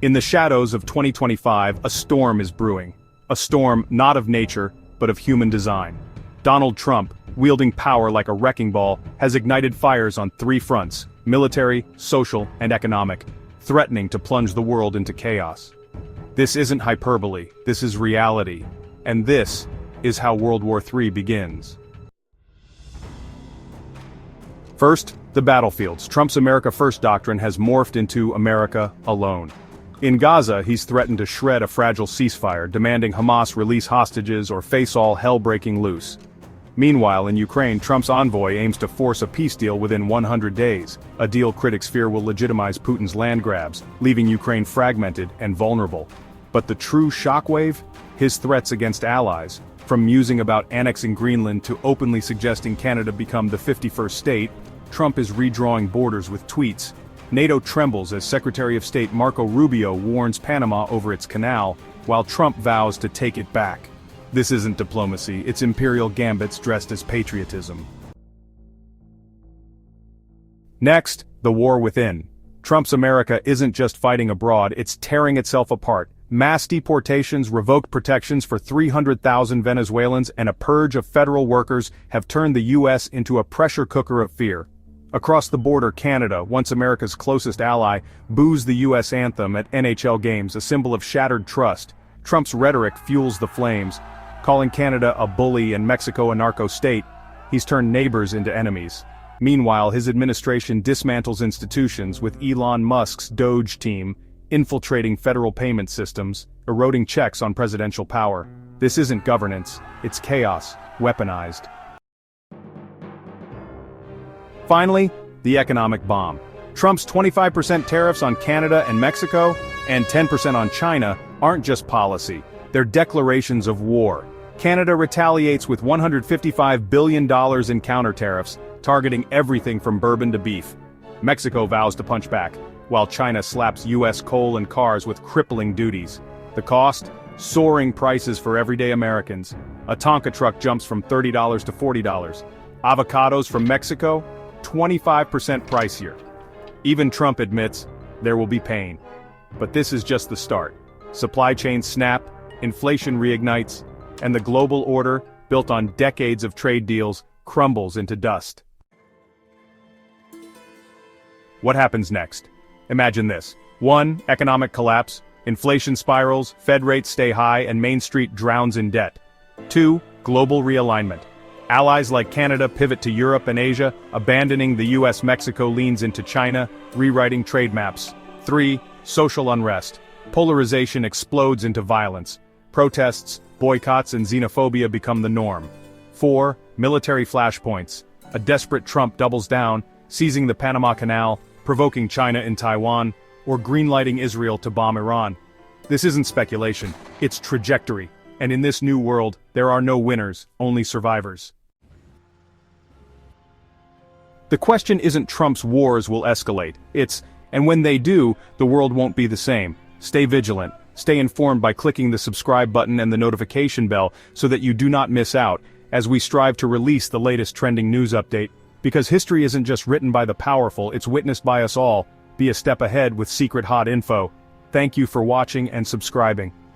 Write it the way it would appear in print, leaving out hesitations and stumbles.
In the shadows of 2025, a storm is brewing. A storm not of nature, but of human design. Donald Trump, wielding power like a wrecking ball, has ignited fires on three fronts: military, social, and economic, threatening to plunge the world into chaos. This isn't hyperbole, this is reality. And this is how World War III begins. First, the battlefields. Trump's America First doctrine has morphed into America alone. In Gaza, he's threatened to shred a fragile ceasefire, demanding Hamas release hostages or face all hell breaking loose. Meanwhile, in Ukraine, Trump's envoy aims to force a peace deal within 100 days, a deal critics fear will legitimize Putin's land grabs, leaving Ukraine fragmented and vulnerable. But the true shockwave? His threats against allies, from musing about annexing Greenland to openly suggesting Canada become the 51st state, Trump is redrawing borders with tweets. NATO trembles as Secretary of State Marco Rubio warns Panama over its canal, while Trump vows to take it back. This isn't diplomacy, it's imperial gambits dressed as patriotism. Next, the war within. Trump's America isn't just fighting abroad, it's tearing itself apart. Mass deportations, revoked protections for 300,000 Venezuelans, and a purge of federal workers have turned the U.S. into a pressure cooker of fear. Across the border, Canada, once America's closest ally, boos the U.S. anthem at NHL games, a symbol of shattered trust. Trump's rhetoric fuels the flames. Calling Canada a bully and Mexico a narco state, he's turned neighbors into enemies. Meanwhile, his administration dismantles institutions, with Elon Musk's Doge team infiltrating federal payment systems, eroding checks on presidential power. This isn't governance, it's chaos, weaponized. Finally, the economic bomb. Trump's 25% tariffs on Canada and Mexico, and 10% on China, aren't just policy, they're declarations of war. Canada retaliates with $155 billion in counter-tariffs, targeting everything from bourbon to beef. Mexico vows to punch back, while China slaps U.S. coal and cars with crippling duties. The cost? Soaring prices for everyday Americans. A Tonka truck jumps from $30 to $40. Avocados from Mexico? 25% pricier. Even Trump admits, there will be pain. But this is just the start. Supply chains snap, inflation reignites, and the global order, built on decades of trade deals, crumbles into dust. What happens next? Imagine this. 1. Economic collapse. Inflation spirals, Fed rates stay high, and Main Street drowns in debt. 2. Global realignment. Allies like Canada pivot to Europe and Asia, abandoning the US. Mexico leans into China, rewriting trade maps. 3. Social unrest. Polarization explodes into violence. Protests, boycotts, and xenophobia become the norm. 4. Military flashpoints. A desperate Trump doubles down, seizing the Panama Canal, provoking China in Taiwan, or greenlighting Israel to bomb Iran. This isn't speculation, it's trajectory. And in this new world, there are no winners, only survivors. The question isn't Trump's wars will escalate, it's, and when they do, the world won't be the same. Stay vigilant, stay informed by clicking the subscribe button and the notification bell so that you do not miss out, as we strive to release the latest trending news update. Because history isn't just written by the powerful, it's witnessed by us all. Be a step ahead with secret hot info. Thank you for watching and subscribing.